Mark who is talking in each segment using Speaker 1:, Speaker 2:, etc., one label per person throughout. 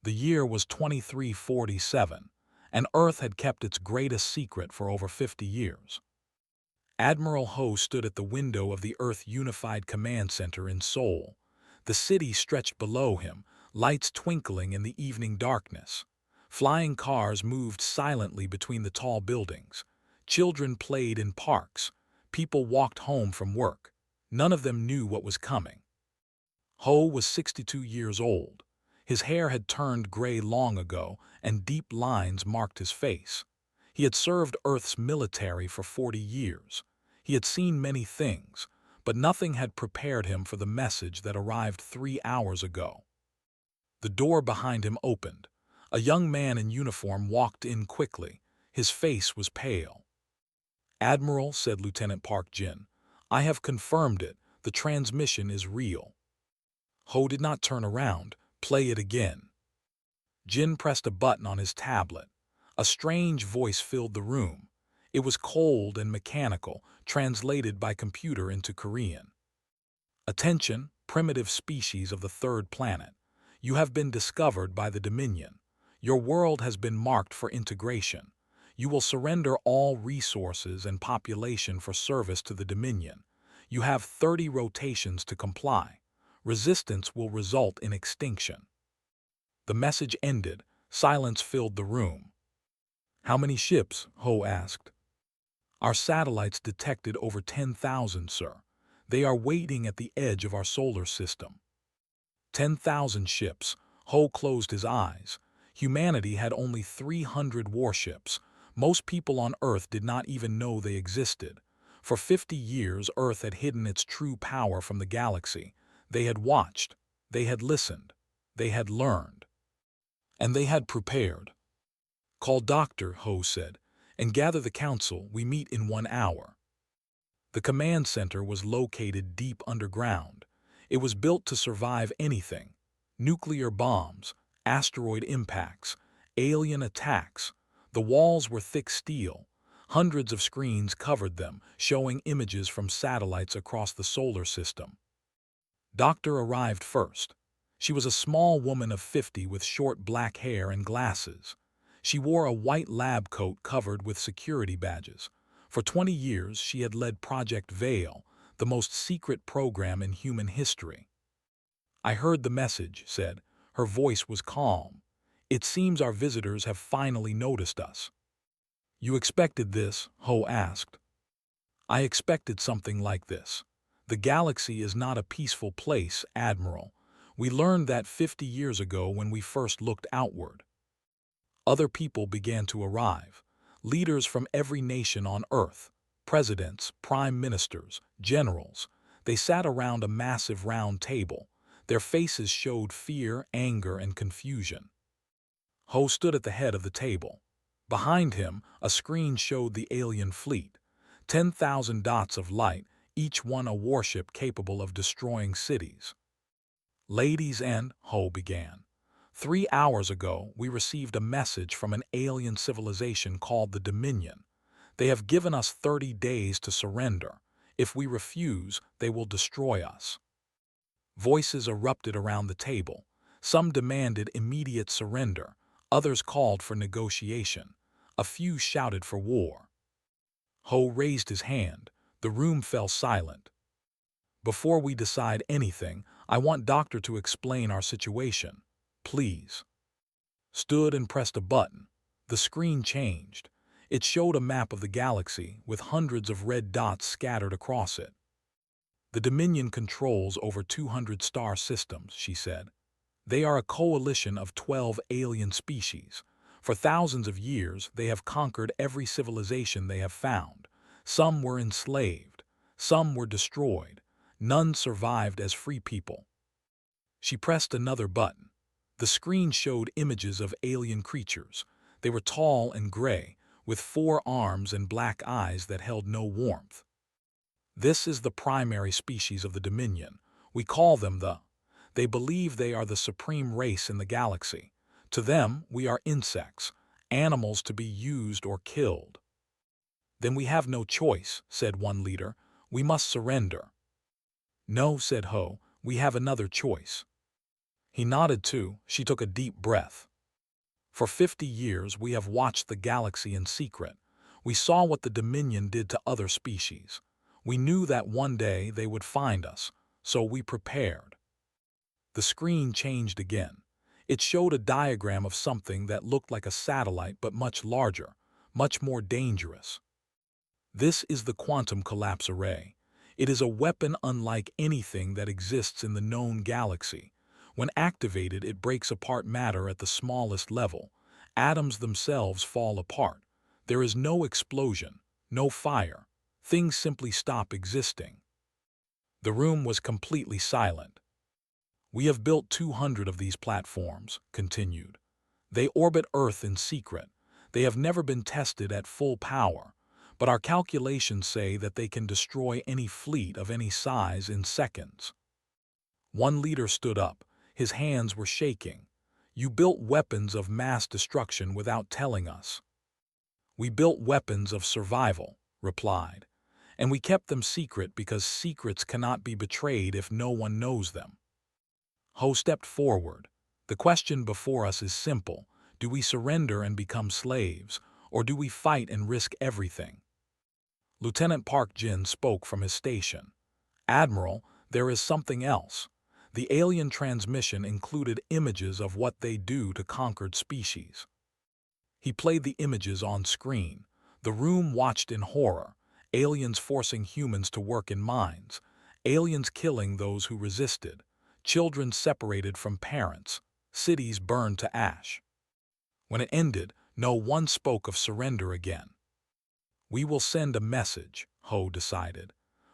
Speaker 1: The year was 2347, and Earth had kept its greatest secret for over 50 years. Admiral Ho stood at the window of the Earth Unified Command Center in Seoul. The city stretched below him, lights twinkling in the evening darkness. Flying cars moved silently between the tall buildings. Children played in parks. People walked home from work. None of them knew what was coming. Ho was 62 years old. His hair had turned gray long ago, and deep lines marked his face. He had served Earth's military for 40 years. He had seen many things, but nothing had prepared him for the message that arrived 3 hours ago. The door behind him opened. A young man in uniform walked in quickly. His face was pale. "Admiral," said Lieutenant Park Jin, "I have confirmed it. The transmission is real." Ho did not turn around. "Play it again." Jin pressed a button on his tablet. A strange voice filled the room. It was cold and mechanical, translated by computer into Korean. "Attention, primitive species of the third planet. You have been discovered by the Dominion. Your world has been marked for integration. You will surrender all resources and population for service to the Dominion. You have 30 rotations to comply. Resistance will result in extinction." The message ended. Silence filled the room. "How many ships?" Ho asked. "Our satellites detected over 10,000, sir. They are waiting at the edge of our solar system." 10,000 ships. Ho closed his eyes. Humanity had only 300 warships. Most people on Earth did not even know they existed. For 50 years, Earth had hidden its true power from the galaxy. They had watched. They had listened. They had learned. And they had prepared. "Call Doctor," Ho said, "and gather the council. We meet in 1 hour." The command center was located deep underground. It was built to survive anything: nuclear bombs, asteroid impacts, alien attacks. The walls were thick steel. Hundreds of screens covered them, showing images from satellites across the solar system. Doctor arrived first. She was a small woman of 50 with short black hair and glasses. She wore a white lab coat covered with security badges. For 20 years, she had led Project Veil, the most secret program in human history. "I heard the message," said. Her voice was calm. "It seems our visitors have finally noticed us." "You expected this?" Ho asked. "I expected something like this. The galaxy is not a peaceful place, Admiral. We learned that 50 years ago when we first looked outward." Other people began to arrive. Leaders from every nation on Earth. Presidents, prime ministers, generals. They sat around a massive round table. Their faces showed fear, anger, and confusion. Ho stood at the head of the table. Behind him, a screen showed the alien fleet. 10,000 dots of light, each one a warship capable of destroying cities. "Ladies and," Ho began, "3 hours ago we received a message from an alien civilization called the Dominion. They have given us 30 days to surrender. If we refuse, they will destroy us." Voices erupted around the table. Some demanded immediate surrender. Others called for negotiation. A few shouted for war. Ho raised his hand. The room fell silent. "Before we decide anything, I want Doctor to explain our situation. Please." Stood and pressed a button. The screen changed. It showed a map of the galaxy with hundreds of red dots scattered across it. "The Dominion controls over 200 star systems," she said. "They are a coalition of 12 alien species. For thousands of years, they have conquered every civilization they have found. Some were enslaved. Some were destroyed. None survived as free people." She pressed another button. The screen showed images of alien creatures. They were tall and gray, with 4 arms and black eyes that held no warmth. "This is the primary species of the Dominion. We call them the. They believe they are the supreme race in the galaxy. To them, we are insects, animals to be used or killed." "Then we have no choice," said one leader. "We must surrender." "No," said Ho, "we have another choice." He nodded too. She took a deep breath. For 50 years, we have watched the galaxy in secret. We saw what the Dominion did to other species. We knew that one day they would find us, so we prepared. The screen changed again. It showed a diagram of something that looked like a satellite but much larger, much more dangerous. This is the quantum collapse array. It is a weapon unlike anything that exists in the known galaxy. When activated, it breaks apart matter at the smallest level. Atoms themselves fall apart. There is no explosion, no fire. Things simply stop existing. The room was completely silent. We have built 200 of these platforms, continued. They orbit Earth in secret. They have never been tested at full power, but our calculations say that they can destroy any fleet of any size in seconds. One leader stood up. His hands were shaking. You built weapons of mass destruction without telling us. We built weapons of survival, replied. And we kept them secret because secrets cannot be betrayed if no one knows them. Ho stepped forward. The question before us is simple. Do we surrender and become slaves, or do we fight and risk everything? Lieutenant Park Jin spoke from his station. Admiral, there is something else. The alien transmission included images of what they do to conquered species. He played the images on screen. The room watched in horror. Aliens forcing humans to work in mines. Aliens killing those who resisted. Children separated from parents. Cities burned to ash. When it ended, no one spoke of surrender again. We will send a message, Ho decided.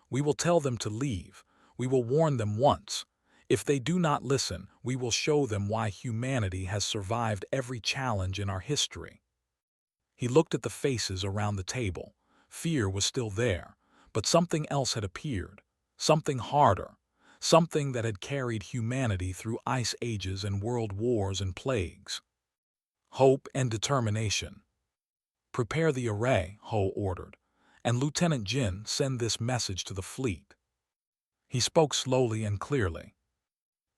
Speaker 1: We will tell them to leave. We will warn them once. If they do not listen, we will show them why humanity has survived every challenge in our history. He looked at the faces around the table. Fear was still there, but something else had appeared. Something harder. Something that had carried humanity through ice ages and world wars and plagues. Hope and determination. Prepare the array, Ho ordered, and Lieutenant Jin send this message to the fleet. He spoke slowly and clearly.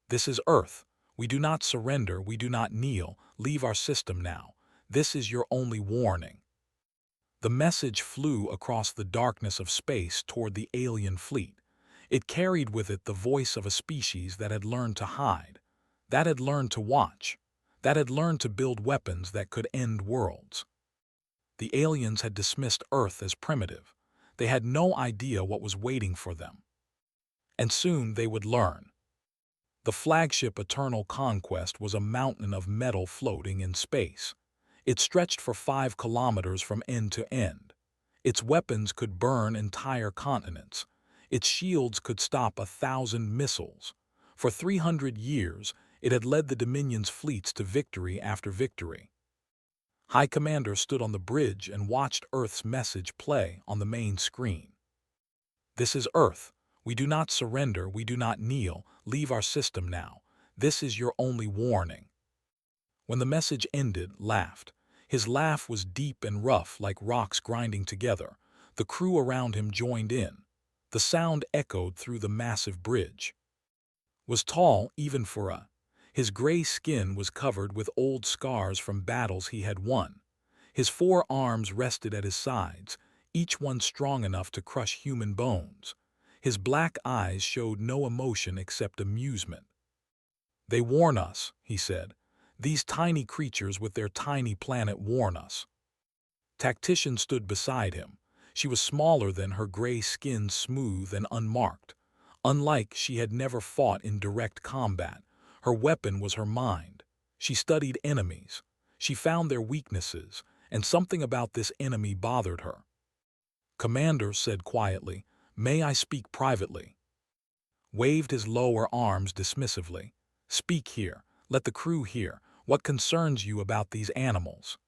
Speaker 1: This is Earth. We do not surrender, we do not kneel, leave our system now. This is your only warning. The message flew across the darkness of space toward the alien fleet. It carried with it the voice of a species that had learned to hide, that had learned to watch, that had learned to build weapons that could end worlds. The aliens had dismissed Earth as primitive. They had no idea what was waiting for them. And soon they would learn. The flagship Eternal Conquest was a mountain of metal floating in space. It stretched for 5 kilometers from end to end. Its weapons could burn entire continents. Its shields could stop 1,000 missiles. For 300 years, it had led the Dominion's fleets to victory after victory. High Commander stood on the bridge and watched Earth's message play on the main screen. This is Earth. We do not surrender, we do not kneel, leave our system now. This is your only warning. When the message ended, laughed. His laugh was deep and rough like rocks grinding together. The crew around him joined in. The sound echoed through the massive bridge. Was tall even for a. His gray skin was covered with old scars from battles he had won. His 4 arms rested at his sides, each one strong enough to crush human bones. His black eyes showed no emotion except amusement. They warn us, he said. These tiny creatures with their tiny planet warn us. Tactician stood beside him. She was smaller than her gray skin, smooth and unmarked. Unlike she had never fought in direct combat, her weapon was her mind. She studied enemies. She found their weaknesses, and something about this enemy bothered her. Commander said quietly, "May I speak privately?" Waved his lower arms dismissively. "Speak here. Let the crew hear. What concerns you about these animals?"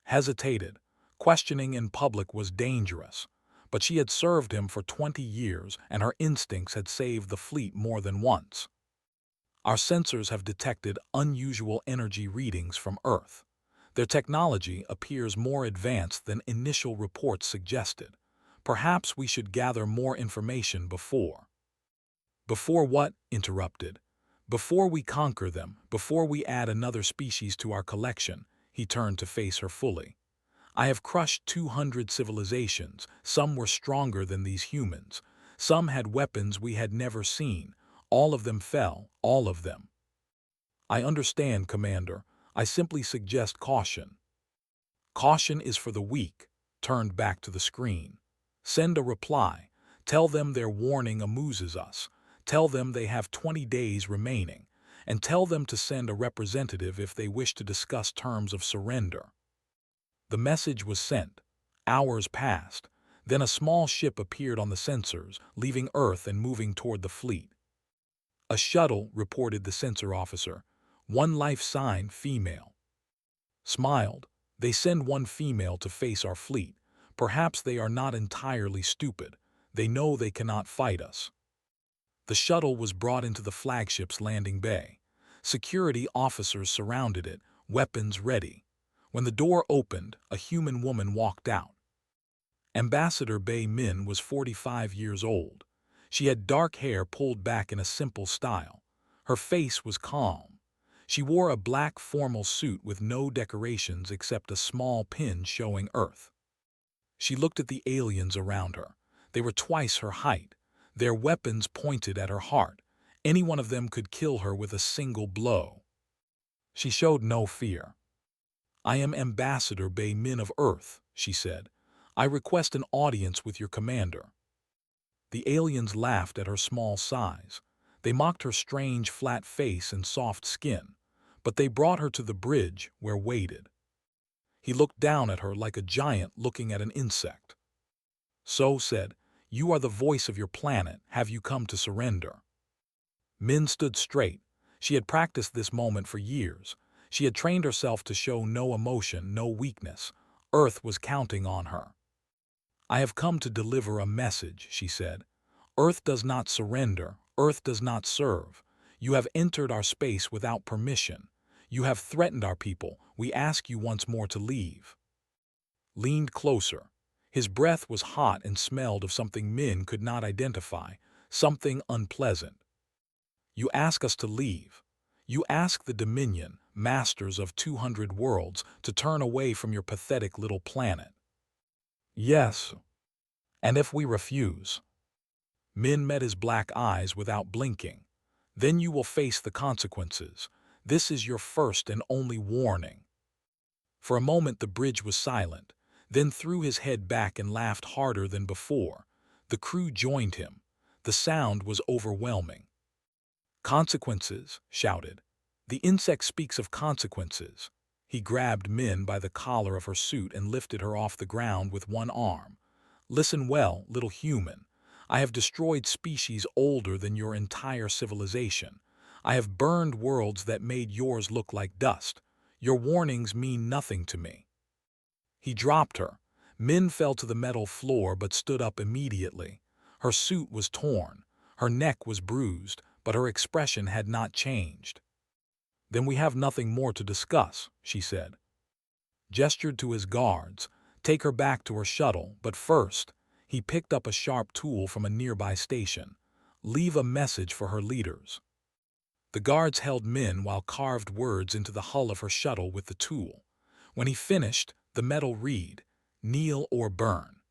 Speaker 1: Hesitated. Questioning in public was dangerous, but she had served him for 20 years and her instincts had saved the fleet more than once. Our sensors have detected unusual energy readings from Earth. Their technology appears more advanced than initial reports suggested. Perhaps we should gather more information before. Before what? Interrupted. Before we conquer them, before we add another species to our collection, he turned to face her fully. I have crushed 200 civilizations. Some were stronger than these humans. Some had weapons we had never seen. All of them fell, all of them. I understand, Commander. I simply suggest caution. Caution is for the weak. Turned back to the screen. Send a reply. Tell them their warning amuses us. Tell them they have 20 days remaining. And tell them to send a representative if they wish to discuss terms of surrender. The message was sent. Hours passed. Then a small ship appeared on the sensors, leaving Earth and moving toward the fleet. A shuttle, reported the sensor officer. One life sign, female. Smiled. They send one female to face our fleet. Perhaps they are not entirely stupid. They know they cannot fight us. The shuttle was brought into the flagship's landing bay. Security officers surrounded it, weapons ready. When the door opened, a human woman walked out. Ambassador Bei Min was 45 years old. She had dark hair pulled back in a simple style. Her face was calm. She wore a black formal suit with no decorations except a small pin showing Earth. She looked at the aliens around her. They were twice her height. Their weapons pointed at her heart. Any one of them could kill her with a single blow. She showed no fear. I am Ambassador Bei Min of Earth, she said. I request an audience with your commander. The aliens laughed at her small size. They mocked her strange flat face and soft skin, but they brought her to the bridge where waited. He looked down at her like a giant looking at an insect. So said, "You are the voice of your planet. Have you come to surrender?" Min stood straight. She had practiced this moment for years. She had trained herself to show no emotion, no weakness. Earth was counting on her. I have come to deliver a message, she said. Earth does not surrender. Earth does not serve. You have entered our space without permission. You have threatened our people. We ask you once more to leave. Leaned closer. His breath was hot and smelled of something Min could not identify, something unpleasant. You ask us to leave. You ask the Dominion, masters of 200 worlds, to turn away from your pathetic little planet. Yes. And if we refuse? Min met his black eyes without blinking. Then you will face the consequences. This is your first and only warning. For a moment the bridge was silent, then threw his head back and laughed harder than before. The crew joined him. The sound was overwhelming. Consequences, shouted. The insect speaks of consequences. He grabbed Min by the collar of her suit and lifted her off the ground with one arm. Listen well, little human. I have destroyed species older than your entire civilization. I have burned worlds that made yours look like dust. Your warnings mean nothing to me. He dropped her. Min fell to the metal floor but stood up immediately. Her suit was torn. Her neck was bruised, but her expression had not changed. Then we have nothing more to discuss, she said. Gestured to his guards. Take her back to her shuttle, but first, he picked up a sharp tool from a nearby station. Leave a message for her leaders. The guards held Min while carved words into the hull of her shuttle with the tool. When he finished, the metal read, "Kneel or burn."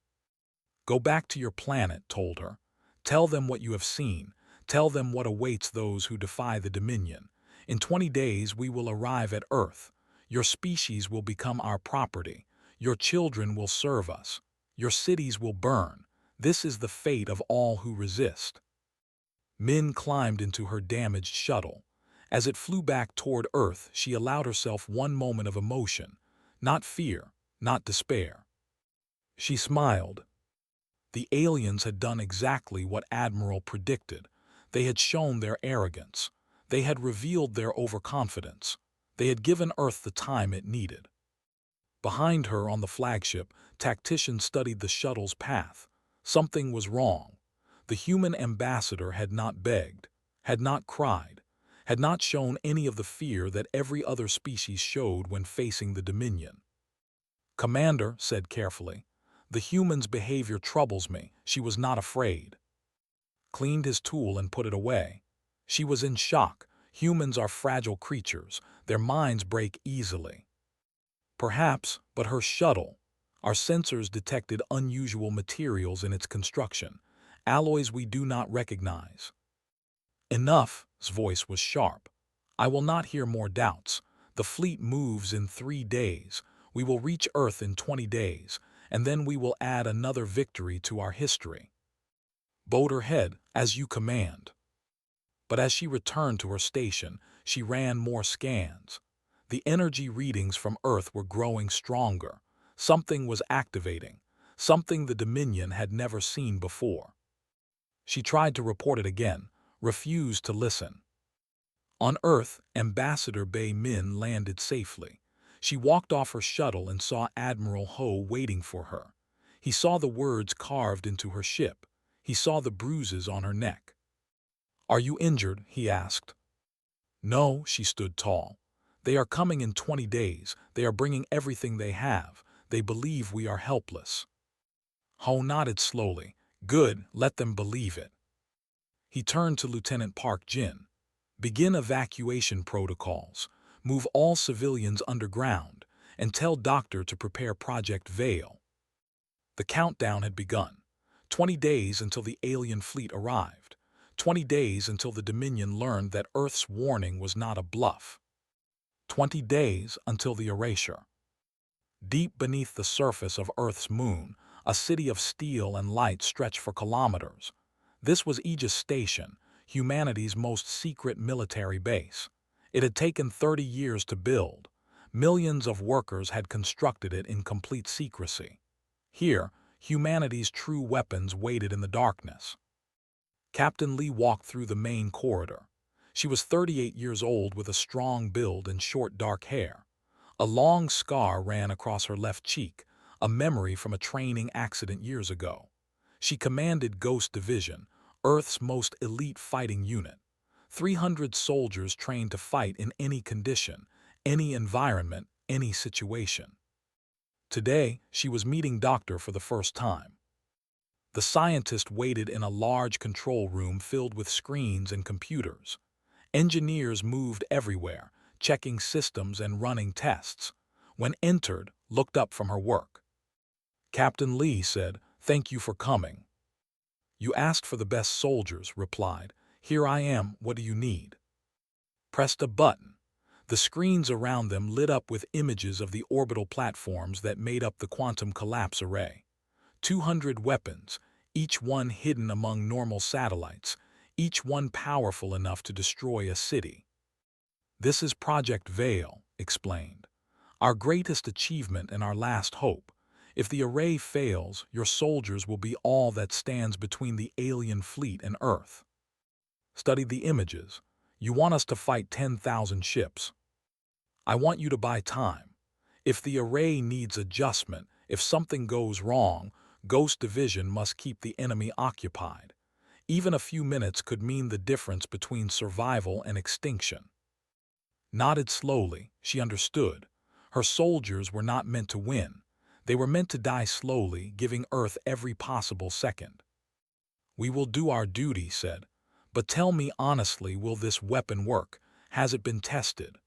Speaker 1: Go back to your planet, told her. Tell them what you have seen. Tell them what awaits those who defy the Dominion. In 20 days we will arrive at Earth. Your species will become our property. Your children will serve us. Your cities will burn. This is the fate of all who resist. Min climbed into her damaged shuttle. As it flew back toward Earth, she allowed herself one moment of emotion. Not fear, not despair. She smiled. The aliens had done exactly what Admiral predicted. They had shown their arrogance. They had revealed their overconfidence. They had given Earth the time it needed. Behind her on the flagship, tacticians studied the shuttle's path. Something was wrong. The human ambassador had not begged, had not cried, had not shown any of the fear that every other species showed when facing the Dominion. Commander said carefully, the human's behavior troubles me. She was not afraid. Cleaned his tool and put it away. She was in shock. Humans are fragile creatures. Their minds break easily. Perhaps, but her shuttle. Our sensors detected unusual materials in its construction, alloys we do not recognize. Enough, his voice was sharp. I will not hear more doubts. The fleet moves in 3 days. We will reach Earth in 20 days, and then we will add another victory to our history. Bowed her head, as you command. But as she returned to her station, she ran more scans. The energy readings from Earth were growing stronger. Something was activating, something the Dominion had never seen before. She tried to report it again, refused to listen. On Earth, Ambassador Bei Min landed safely. She walked off her shuttle and saw Admiral Ho waiting for her. He saw the words carved into her ship. He saw the bruises on her neck. "Are you injured?" he asked. "No," she stood tall. "They are coming in 20 days. They are bringing everything they have. They believe we are helpless." Ho nodded slowly. "Good, let them believe it." He turned to Lieutenant Park Jin. "Begin evacuation protocols. Move all civilians underground, and tell Doctor to prepare Project Veil." The countdown had begun. 20 days until the alien fleet arrived. 20 days until the Dominion learned that Earth's warning was not a bluff. 20 days until the erasure. Deep beneath the surface of Earth's moon, a city of steel and light stretched for kilometers. This was Aegis Station, humanity's most secret military base. It had taken 30 years to build. Millions of workers had constructed it in complete secrecy. Here, humanity's true weapons waited in the darkness. Captain Lee walked through the main corridor. She was 38 years old with a strong build and short dark hair. A long scar ran across her left cheek, a memory from a training accident years ago. She commanded Ghost Division, Earth's most elite fighting unit. 300 soldiers trained to fight in any condition, any environment, any situation. Today, she was meeting Doctor for the first time. The scientist waited in a large control room filled with screens and computers. Engineers moved everywhere, checking systems and running tests. When entered, looked up from her work. Captain Lee said, "Thank you for coming." "You asked for the best soldiers," replied. "Here I am, what do you need?" Pressed a button. The screens around them lit up with images of the orbital platforms that made up the quantum collapse array. 200 weapons, each one hidden among normal satellites, each one powerful enough to destroy a city. "This is Project Veil," explained. "Our greatest achievement and our last hope. If the array fails, your soldiers will be all that stands between the alien fleet and Earth." Studied the images. "You want us to fight 10,000 ships. I want you to buy time. If the array needs adjustment, if something goes wrong, Ghost Division must keep the enemy occupied. Even a few minutes could mean the difference between survival and extinction." Nodded slowly, she understood. Her soldiers were not meant to win. They were meant to die slowly, giving Earth every possible second. "We will do our duty," said. "But tell me honestly, will this weapon work? Has it been tested?"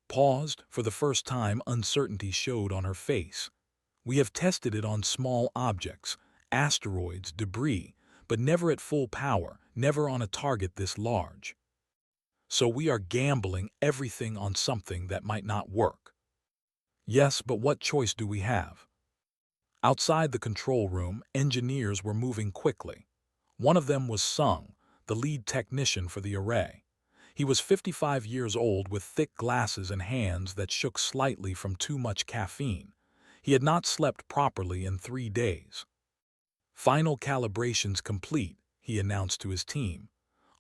Speaker 1: Paused. For the first time, uncertainty showed on her face. "We have tested it on small objects, asteroids, debris, but never at full power, never on a target this large. So we are gambling everything on something that might not work." "Yes, but what choice do we have?" Outside the control room, engineers were moving quickly. One of them was Sung, the lead technician for the array. He was 55 years old with thick glasses and hands that shook slightly from too much caffeine. He had not slept properly in 3 days. "Final calibrations complete," he announced to his team.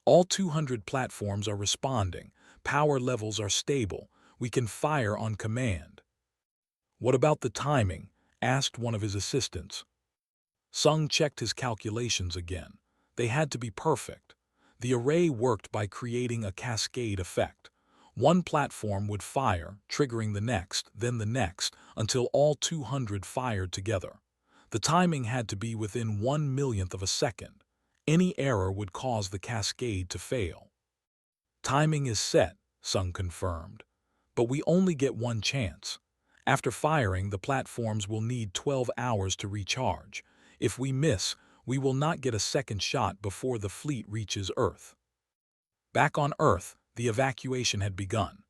Speaker 1: "All 200 platforms are responding. Power levels are stable. We can fire on command." "What about the timing?" asked one of his assistants. Sung checked his calculations again. They had to be perfect. The array worked by creating a cascade effect. One platform would fire, triggering the next, then the next, until all 200 fired together. The timing had to be within 1/1,000,000 of a second. Any error would cause the cascade to fail. Timing is set, Sung confirmed. But we only get one chance. After firing, the platforms will need 12 hours to recharge. If we miss, we will not get a second shot before the fleet reaches Earth. Back on Earth, the evacuation had begun.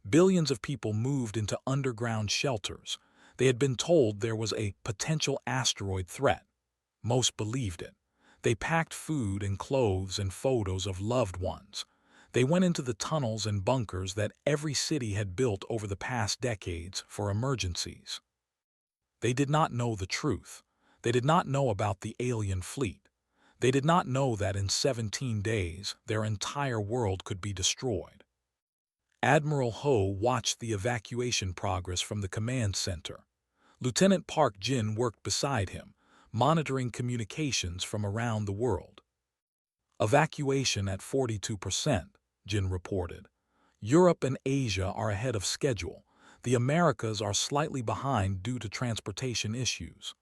Speaker 1: Billions of people moved into underground shelters. They had been told there was a potential asteroid threat. Most believed it. They packed food and clothes and photos of loved ones. They went into the tunnels and bunkers that every city had built over the past decades for emergencies. They did not know the truth. They did not know about the alien fleet. They did not know that in 17 days their entire world could be destroyed. Admiral Ho watched the evacuation progress from the command center. Lieutenant Park Jin worked beside him, monitoring communications from around the world. Evacuation at 42%, Jin reported. Europe and Asia are ahead of schedule. The Americas are slightly behind due to transportation issues.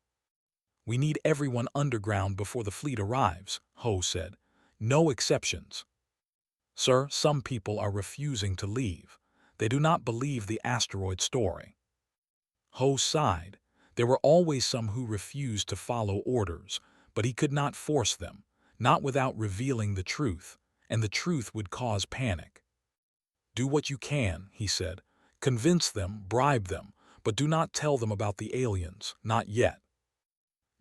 Speaker 1: We need everyone underground before the fleet arrives, Ho said. No exceptions. Sir, some people are refusing to leave. They do not believe the asteroid story. Ho sighed. There were always some who refused to follow orders, but he could not force them, not without revealing the truth, and the truth would cause panic. Do what you can, he said. Convince them, bribe them, but do not tell them about the aliens, not yet.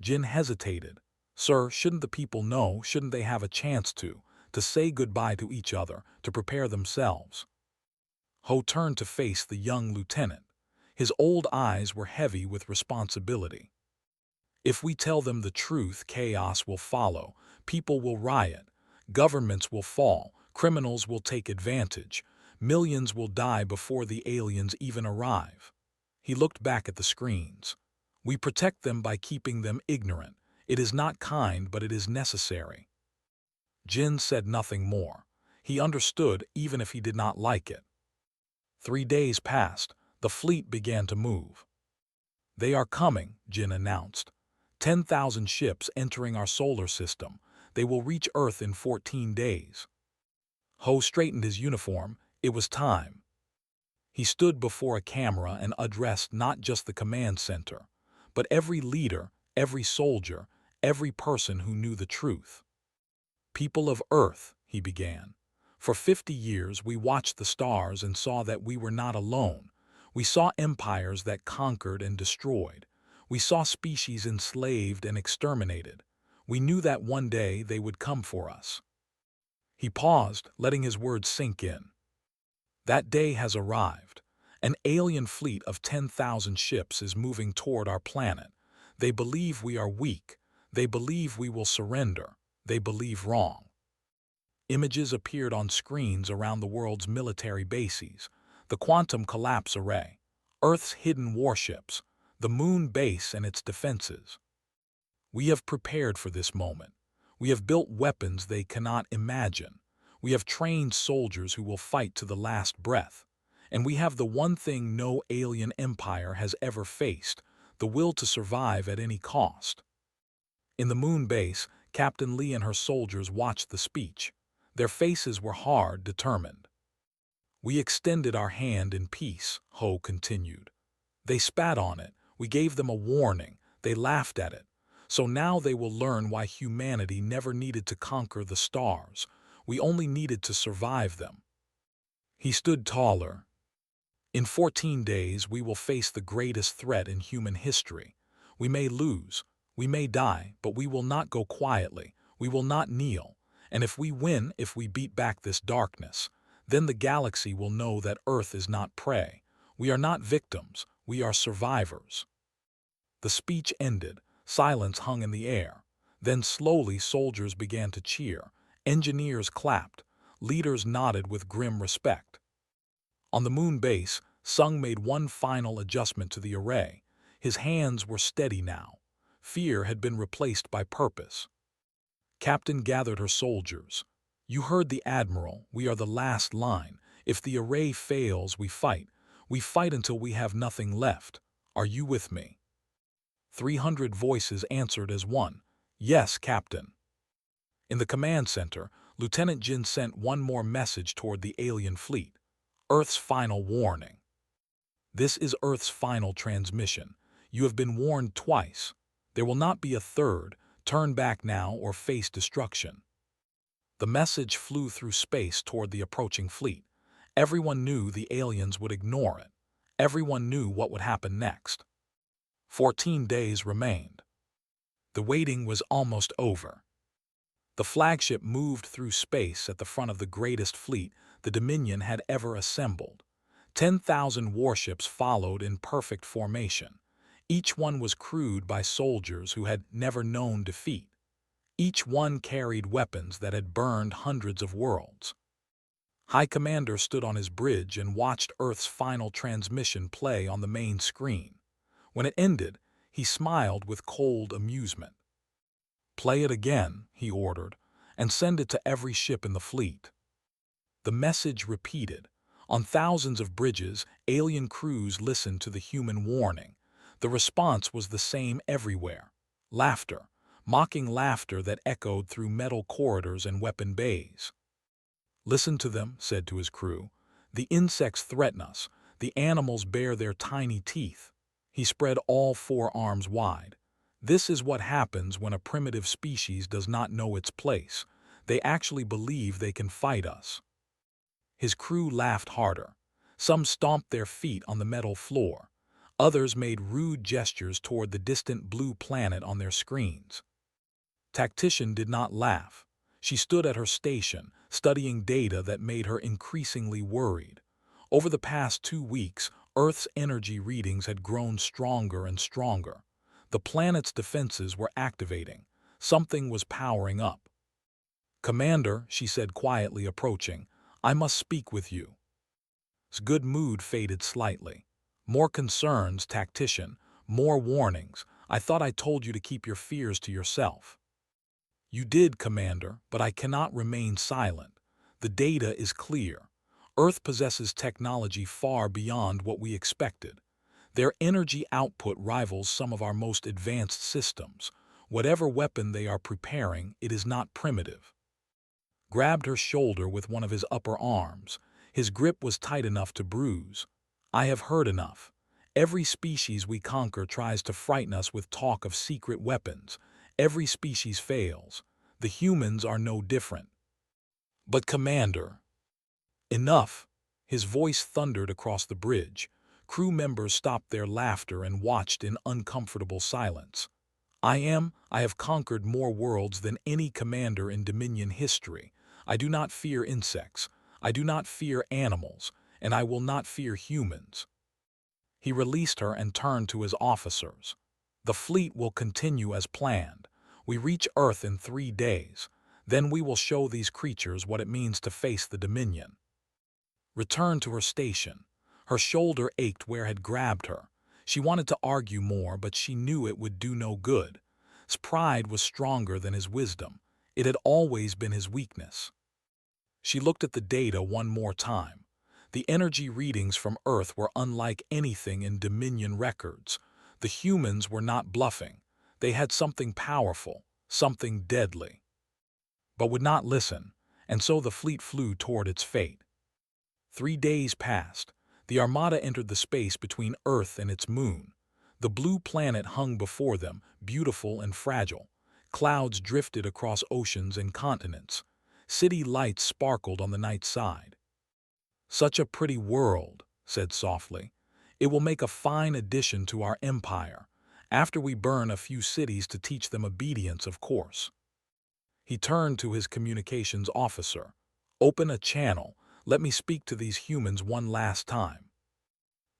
Speaker 1: Jin hesitated. Sir, shouldn't the people know, shouldn't they have a chance to say goodbye to each other, to prepare themselves? Ho turned to face the young lieutenant. His old eyes were heavy with responsibility. If we tell them the truth, chaos will follow, people will riot, governments will fall, criminals will take advantage, millions will die before the aliens even arrive. He looked back at the screens. We protect them by keeping them ignorant. It is not kind, but it is necessary. Jin said nothing more. He understood even if he did not like it. 3 days passed. The fleet began to move. They are coming, Jin announced. 10,000 ships entering our solar system. They will reach Earth in 14 days. Ho straightened his uniform. It was time. He stood before a camera and addressed not just the command center, but every leader, every soldier, every person who knew the truth. People of Earth, he began. For 50 years we watched the stars and saw that we were not alone. We saw empires that conquered and destroyed. We saw species enslaved and exterminated. We knew that one day they would come for us. He paused, letting his words sink in. That day has arrived. An alien fleet of 10,000 ships is moving toward our planet. They believe we are weak. They believe we will surrender. They believe wrong. Images appeared on screens around the world's military bases. The quantum collapse array, Earth's hidden warships, the moon base and its defenses. We have prepared for this moment. We have built weapons they cannot imagine. We have trained soldiers who will fight to the last breath. And we have the one thing no alien empire has ever faced, the will to survive at any cost. In the moon base, Captain Lee and her soldiers watched the speech. Their faces were hard, determined. We extended our hand in peace, Ho continued. They spat on it. We gave them a warning. They laughed at it. So now they will learn why humanity never needed to conquer the stars. We only needed to survive them. He stood taller. In 14 days, we will face the greatest threat in human history. We may lose. We may die, but we will not go quietly. We will not kneel. And if we win, if we beat back this darkness, then the galaxy will know that Earth is not prey. We are not victims. We are survivors. The speech ended. Silence hung in the air. Then slowly soldiers began to cheer. Engineers clapped. Leaders nodded with grim respect. On the moon base, Sung made one final adjustment to the array. His hands were steady now. Fear had been replaced by purpose. Captain gathered her soldiers. You heard the Admiral. We are the last line. If the array fails, we fight. We fight until we have nothing left. Are you with me? 300 voices answered as one. Yes, Captain. In the command center, Lieutenant Jin sent one more message toward the alien fleet. Earth's final warning. This is Earth's final transmission. You have been warned twice. There will not be a third. Turn back now or face destruction. The message flew through space toward the approaching fleet. Everyone knew the aliens would ignore it. Everyone knew what would happen next. 14 days remained. The waiting was almost over. The flagship moved through space at the front of the greatest fleet the Dominion had ever assembled. 10,000 warships followed in perfect formation. Each one was crewed by soldiers who had never known defeat. Each one carried weapons that had burned hundreds of worlds. High Commander stood on his bridge and watched Earth's final transmission play on the main screen. When it ended, he smiled with cold amusement. "Play it again," he ordered, "and send it to every ship in the fleet." The message repeated. On thousands of bridges, alien crews listened to the human warning. The response was the same everywhere. Laughter, mocking laughter that echoed through metal corridors and weapon bays. "Listen to them," said to his crew. "The insects threaten us. The animals bare their tiny teeth." He spread all four arms wide. "This is what happens when a primitive species does not know its place. They actually believe they can fight us." His crew laughed harder. Some stomped their feet on the metal floor. Others made rude gestures toward the distant blue planet on their screens. Tactician did not laugh. She stood at her station, studying data that made her increasingly worried. Over the past 2 weeks, Earth's energy readings had grown stronger and stronger. The planet's defenses were activating. Something was powering up. "Commander," she said quietly approaching, "I must speak with you." His good mood faded slightly. "More concerns, Tactician. More warnings. I thought I told you to keep your fears to yourself." "You did, Commander, but I cannot remain silent. The data is clear. Earth possesses technology far beyond what we expected. Their energy output rivals some of our most advanced systems. Whatever weapon they are preparing, it is not primitive." Grabbed her shoulder with one of his upper arms. His grip was tight enough to bruise. "I have heard enough. Every species we conquer tries to frighten us with talk of secret weapons. Every species fails. The humans are no different." "But Commander—" "Enough!" His voice thundered across the bridge. Crew members stopped their laughter and watched in uncomfortable silence. I have conquered more worlds than any commander in Dominion history. I do not fear insects. I do not fear animals. And I will not fear humans." He released her and turned to his officers. "The fleet will continue as planned. We reach Earth in 3 days. Then we will show these creatures what it means to face the Dominion." Returned to her station. Her shoulder ached where had grabbed her. She wanted to argue more, but she knew it would do no good. His pride was stronger than his wisdom. It had always been his weakness. She looked at the data one more time. The energy readings from Earth were unlike anything in Dominion records. The humans were not bluffing. They had something powerful, something deadly. But would not listen, and so the fleet flew toward its fate. 3 days passed. The Armada entered the space between Earth and its moon. The blue planet hung before them, beautiful and fragile. Clouds drifted across oceans and continents. City lights sparkled on the night side. "Such a pretty world," said softly. "It will make a fine addition to our empire, after we burn a few cities to teach them obedience, of course." He turned to his communications officer. "Open a channel. Let me speak to these humans one last time."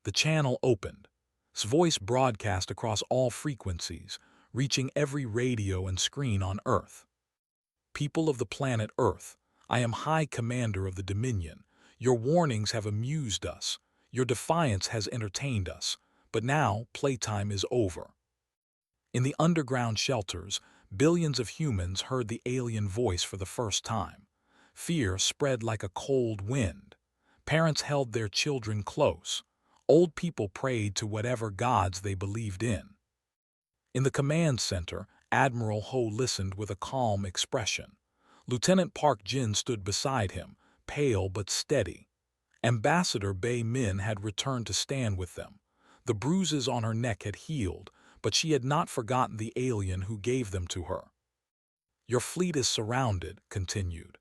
Speaker 1: The channel opened. His voice broadcast across all frequencies, reaching every radio and screen on Earth. "People of the planet Earth, I am High Commander of the Dominion. Your warnings have amused us. Your defiance has entertained us. But now, playtime is over." In the underground shelters, billions of humans heard the alien voice for the first time. Fear spread like a cold wind. Parents held their children close. Old people prayed to whatever gods they believed in. In the command center, Admiral Ho listened with a calm expression. Lieutenant Park Jin stood beside him, pale but steady. Ambassador Bei Min had returned to stand with them. The bruises on her neck had healed, but she had not forgotten the alien who gave them to her. "Your fleet is surrounded," continued.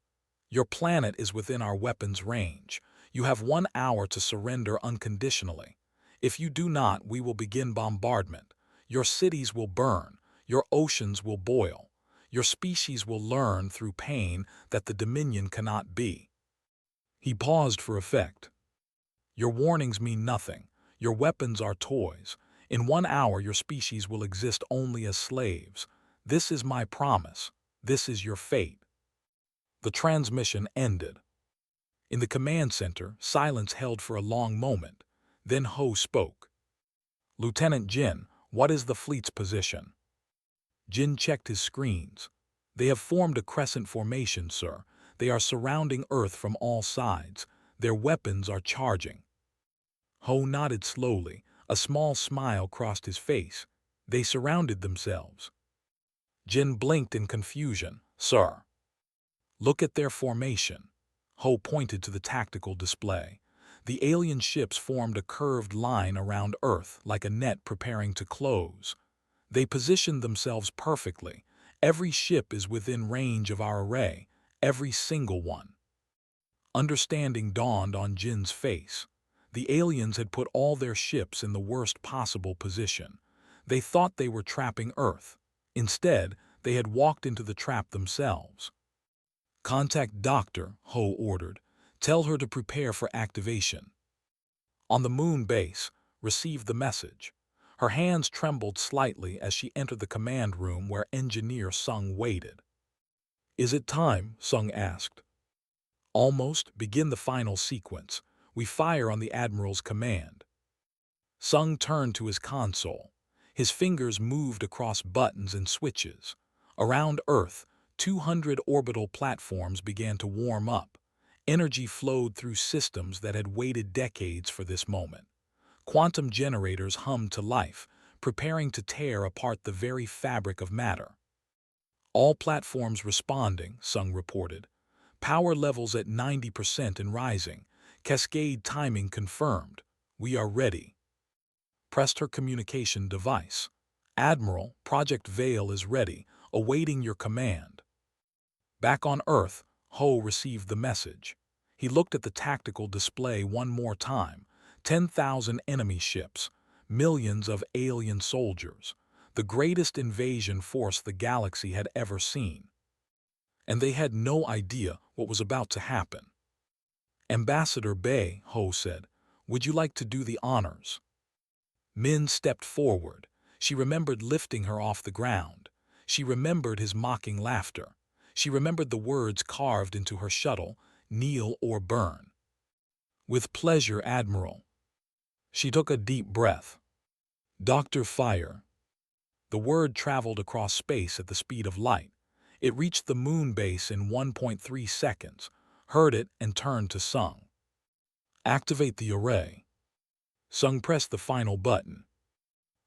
Speaker 1: "Your planet is within our weapons range. You have 1 hour to surrender unconditionally. If you do not, we will begin bombardment. Your cities will burn. Your oceans will boil. Your species will learn through pain that the Dominion cannot be." He paused for effect. "Your warnings mean nothing. Your weapons are toys. In 1 hour your species will exist only as slaves. This is my promise. This is your fate." The transmission ended. In the command center, silence held for a long moment. Then Ho spoke. "Lieutenant Jin, what is the fleet's position?" Jin checked his screens. "They have formed a crescent formation, sir. They are surrounding Earth from all sides. Their weapons are charging." Ho nodded slowly. A small smile crossed his face. "They surrounded themselves." Jin blinked in confusion. "Sir." "Look at their formation." Ho pointed to the tactical display. The alien ships formed a curved line around Earth like a net preparing to close. They positioned themselves perfectly. Every ship is within range of our array, every single one. Understanding dawned on Jin's face. The aliens had put all their ships in the worst possible position. They thought they were trapping Earth. Instead, they had walked into the trap themselves. "Contact Doctor," Ho ordered. "Tell her to prepare for activation." On the moon base, received the message. Her hands trembled slightly as she entered the command room where Engineer Sung waited. "Is it time?" Sung asked. "Almost. Begin the final sequence. We fire on the Admiral's command." Sung turned to his console. His fingers moved across buttons and switches. Around Earth, 200 orbital platforms began to warm up. Energy flowed through systems that had waited decades for this moment. Quantum generators hummed to life, preparing to tear apart the very fabric of matter. "All platforms responding," Sung reported. "Power levels at 90% and rising. Cascade timing confirmed. We are ready." Pressed her communication device. "Admiral, Project Veil is ready, awaiting your command." Back on Earth, Ho received the message. He looked at the tactical display one more time. 10,000 enemy ships, millions of alien soldiers, the greatest invasion force the galaxy had ever seen. And they had no idea what was about to happen. "Ambassador Bei," Ho said, "would you like to do the honors?" Min stepped forward. She remembered lifting her off the ground. She remembered his mocking laughter. She remembered the words carved into her shuttle, "Kneel or burn." "With pleasure, Admiral." She took a deep breath. "Dr. Fire." The word traveled across space at the speed of light. It reached the moon base in 1.3 seconds, heard it, and turned to Sung. "Activate the array." Sung pressed the final button.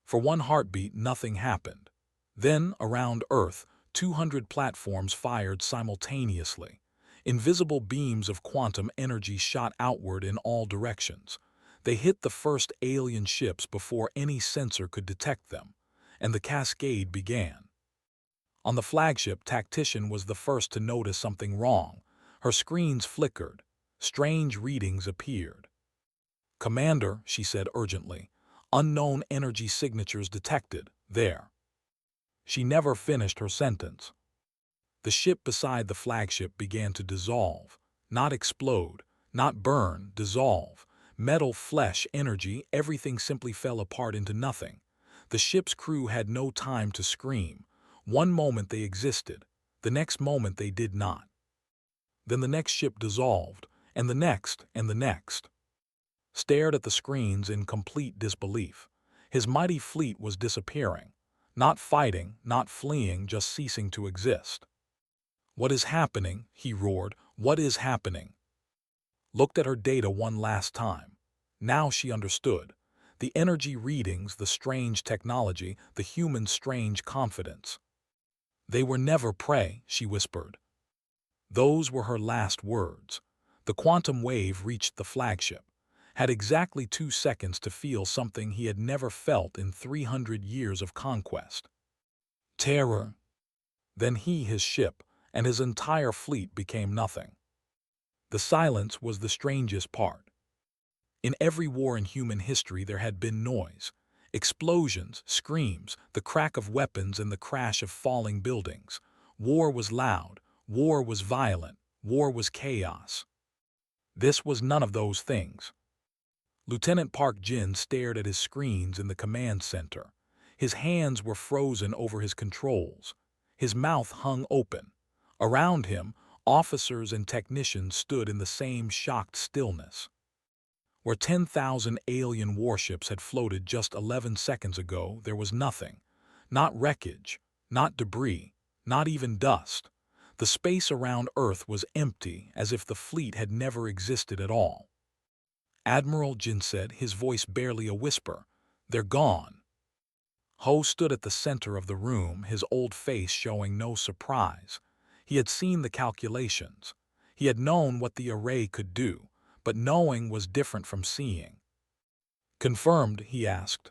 Speaker 1: For one heartbeat, nothing happened. Then, around Earth, 200 platforms fired simultaneously. Invisible beams of quantum energy shot outward in all directions. They hit the first alien ships before any sensor could detect them, and the cascade began. On the flagship, Tactician was the first to notice something wrong. Her screens flickered. Strange readings appeared. "Commander," she said urgently, "unknown energy signatures detected. There." She never finished her sentence. The ship beside the flagship began to dissolve. Not explode, not burn, dissolve. Metal, flesh, energy, everything simply fell apart into nothing. The ship's crew had no time to scream. One moment they existed, the next moment they did not. Then the next ship dissolved, and the next, and the next. Stared at the screens in complete disbelief. His mighty fleet was disappearing. Not fighting, not fleeing, just ceasing to exist. "What is happening?" he roared. "What is happening?" Looked at her data one last time. Now she understood. The energy readings, the strange technology, the human strange confidence. "They were never prey," she whispered. Those were her last words. The quantum wave reached the flagship, had exactly 2 seconds to feel something he had never felt in 300 years of conquest. Terror. Then he, his ship, and his entire fleet became nothing. The silence was the strangest part. In every war in human history there had been noise. Explosions, screams, the crack of weapons and the crash of falling buildings. War was loud, war was violent, war was chaos. This was none of those things. Lieutenant Park Jin stared at his screens in the command center. His hands were frozen over his controls. His mouth hung open. Around him, officers and technicians stood in the same shocked stillness. Where 10,000 alien warships had floated just 11 seconds ago, there was nothing. Not wreckage, not debris, not even dust. The space around Earth was empty, as if the fleet had never existed at all. Admiral Jin said, his voice barely a whisper, "They're gone." Ho stood at the center of the room, his old face showing no surprise. He had seen the calculations. He had known what the array could do, but knowing was different from seeing. "Confirmed?" he asked.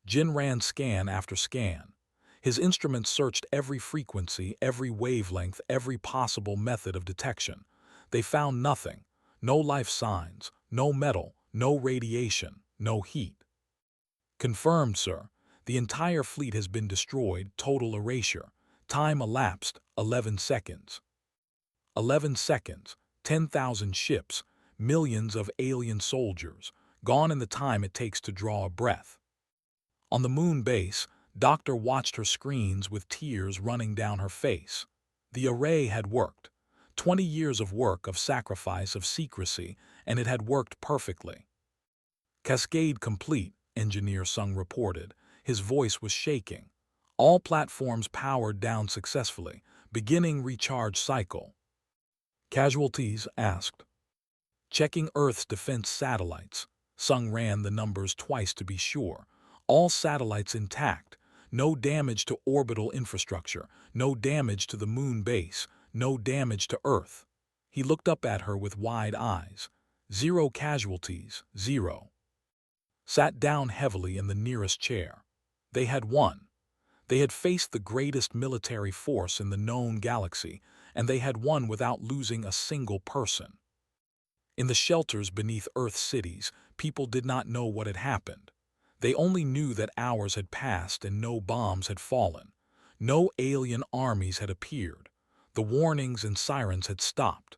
Speaker 1: Jin ran scan after scan. His instruments searched every frequency, every wavelength, every possible method of detection. They found nothing. No life signs, no metal, no radiation, no heat. "Confirmed, sir. The entire fleet has been destroyed, total erasure. Time elapsed, 11 seconds. 11 seconds, 10,000 ships, millions of alien soldiers, gone in the time it takes to draw a breath." On the moon base, Doctor watched her screens with tears running down her face. The array had worked. 20 years of work, of sacrifice, of secrecy, and it had worked perfectly. "Cascade complete," Engineer Sung reported. His voice was shaking. "All platforms powered down successfully. Beginning recharge cycle." "Casualties?" asked. "Checking Earth's defense satellites." Sung ran the numbers twice to be sure. "All satellites intact. No damage to orbital infrastructure. No damage to the moon base. No damage to Earth." He looked up at her with wide eyes. "Zero casualties, zero." Sat down heavily in the nearest chair. They had won. They had faced the greatest military force in the known galaxy, and they had won without losing a single person. In the shelters beneath Earth cities, people did not know what had happened. They only knew that hours had passed and no bombs had fallen. No alien armies had appeared. The warnings and sirens had stopped.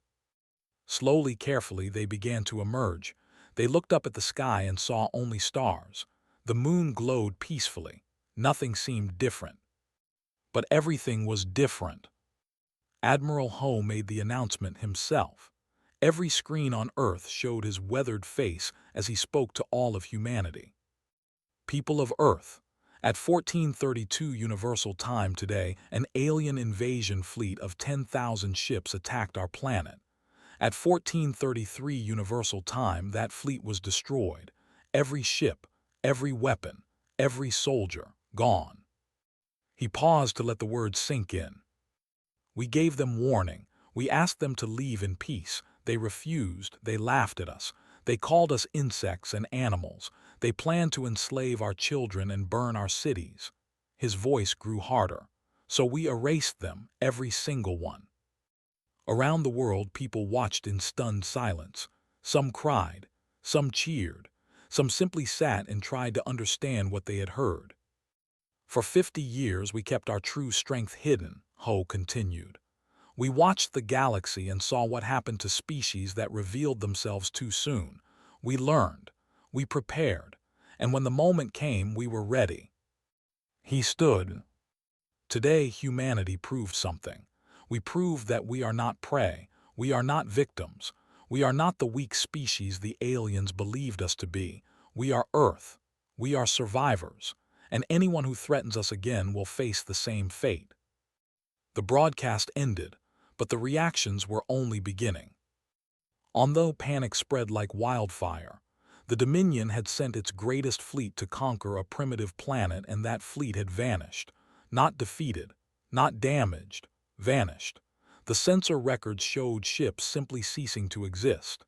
Speaker 1: Slowly, carefully, they began to emerge. They looked up at the sky and saw only stars. The moon glowed peacefully. Nothing seemed different. But everything was different. Admiral Ho made the announcement himself. Every screen on Earth showed his weathered face as he spoke to all of humanity. "People of Earth, at 1432 Universal Time today, an alien invasion fleet of 10,000 ships attacked our planet. At 1433 Universal Time, that fleet was destroyed. Every ship, every weapon, every soldier, gone." He paused to let the words sink in. "We gave them warning. We asked them to leave in peace. They refused. They laughed at us. They called us insects and animals. They planned to enslave our children and burn our cities." His voice grew harder. "So we erased them, every single one." Around the world, people watched in stunned silence. Some cried, some cheered, some simply sat and tried to understand what they had heard. "For 50 years we kept our true strength hidden," Ho continued. "We watched the galaxy and saw what happened to species that revealed themselves too soon. We learned, we prepared, and when the moment came, we were ready." He stood. "Today, humanity proved something. We proved that we are not prey, we are not victims, we are not the weak species the aliens believed us to be. We are Earth, we are survivors, and anyone who threatens us again will face the same fate." The broadcast ended, but the reactions were only beginning. Although panic spread like wildfire, the Dominion had sent its greatest fleet to conquer a primitive planet, and that fleet had vanished. Not defeated, not damaged, vanished. The sensor records showed ships simply ceasing to exist.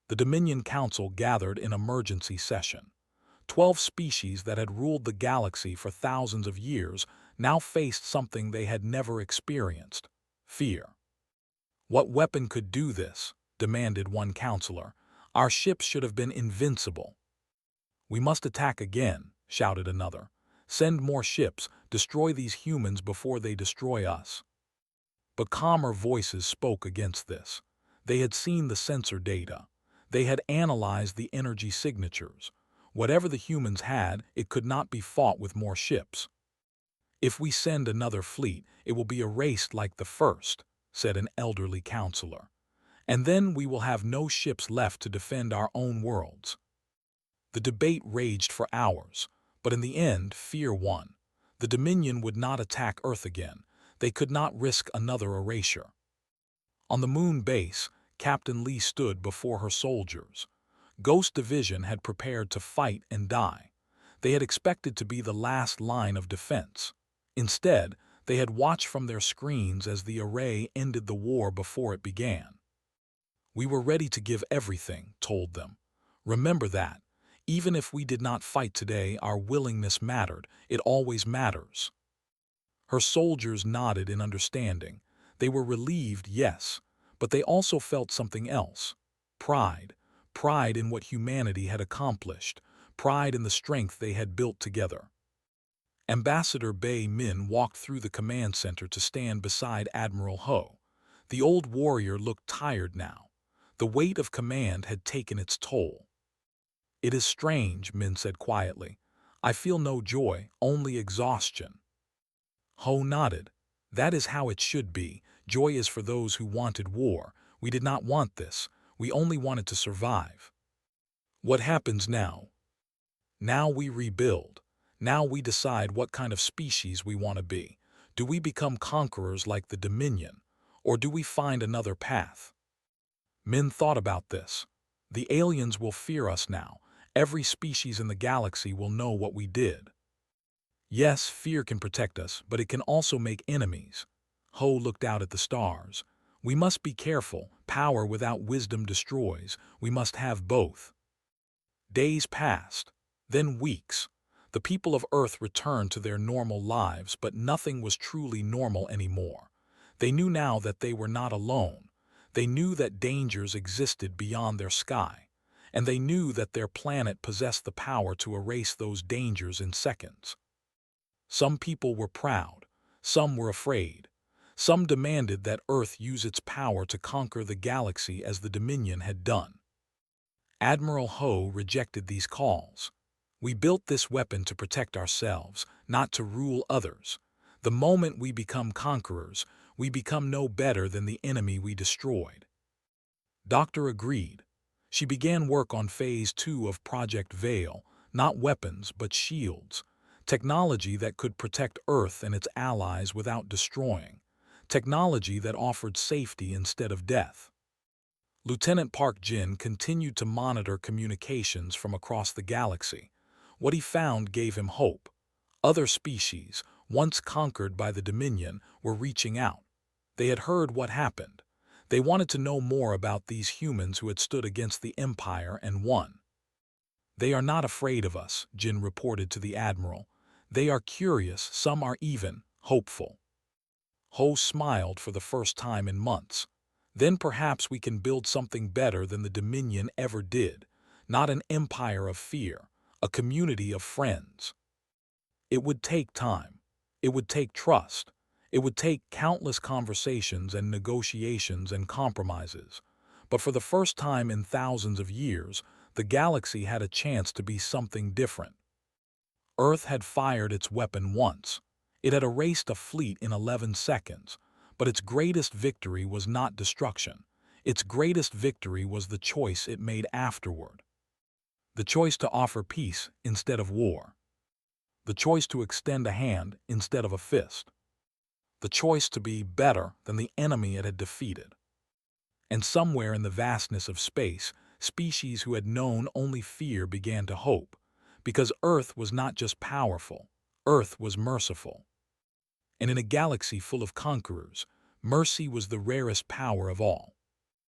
Speaker 1: The Dominion Council gathered in emergency session. 12 species that had ruled the galaxy for thousands of years now faced something they had never experienced: fear. "What weapon could do this?" demanded one counselor. "Our ships should have been invincible." "We must attack again," shouted another. "Send more ships, destroy these humans before they destroy us." But calmer voices spoke against this. They had seen the sensor data. They had analyzed the energy signatures. Whatever the humans had, it could not be fought with more ships. "If we send another fleet, it will be erased like the first," said an elderly counselor. "And then we will have no ships left to defend our own worlds." The debate raged for hours, but in the end, fear won. The Dominion would not attack Earth again. They could not risk another erasure. On the moon base, Captain Lee stood before her soldiers. Ghost Division had prepared to fight and die. They had expected to be the last line of defense. Instead, they had watched from their screens as the array ended the war before it began. "We were ready to give everything," told them. "Remember that. Even if we did not fight today, our willingness mattered. It always matters." Her soldiers nodded in understanding. They were relieved, yes, but they also felt something else: pride. Pride in what humanity had accomplished. Pride in the strength they had built together. Ambassador Bei Min walked through the command center to stand beside Admiral Ho. The old warrior looked tired now. The weight of command had taken its toll. "It is strange," Min said quietly. "I feel no joy, only exhaustion." Ho nodded. "That is how it should be. Joy is for those who wanted war. We did not want this. We only wanted to survive." "What happens now?" "Now we rebuild. Now we decide what kind of species we want to be. Do we become conquerors like the Dominion, or do we find another path?" Min thought about this. "The aliens will fear us now. Every species in the galaxy will know what we did." "Yes, fear can protect us, but it can also make enemies." Ho looked out at the stars. "We must be careful. Power without wisdom destroys. We must have both." Days passed, then weeks. The people of Earth returned to their normal lives, but nothing was truly normal anymore. They knew now that they were not alone. They knew that dangers existed beyond their sky, and they knew that their planet possessed the power to erase those dangers in seconds. Some people were proud. Some were afraid. Some demanded that Earth use its power to conquer the galaxy as the Dominion had done. Admiral Ho rejected these calls. "We built this weapon to protect ourselves, not to rule others. The moment we become conquerors, we become no better than the enemy we destroyed." Doctor agreed. She began work on Phase 2 of Project Veil, not weapons but shields. Technology that could protect Earth and its allies without destroying. Technology that offered safety instead of death. Lieutenant Park Jin continued to monitor communications from across the galaxy. What he found gave him hope. Other species, once conquered by the Dominion, were reaching out. They had heard what happened. They wanted to know more about these humans who had stood against the Empire and won. "They are not afraid of us," Jin reported to the Admiral. "They are curious, some are even hopeful." Ho smiled for the first time in months. "Then perhaps we can build something better than the Dominion ever did. Not an empire of fear, a community of friends." It would take time. It would take trust. It would take countless conversations and negotiations and compromises. But for the first time in thousands of years, the galaxy had a chance to be something different. Earth had fired its weapon once. It had erased a fleet in 11 seconds. But its greatest victory was not destruction. Its greatest victory was the choice it made afterward. The choice to offer peace instead of war. The choice to extend a hand instead of a fist. The choice to be better than the enemy it had defeated. And somewhere in the vastness of space, species who had known only fear began to hope. Because Earth was not just powerful, Earth was merciful. And in a galaxy full of conquerors, Mercy was the rarest power of all.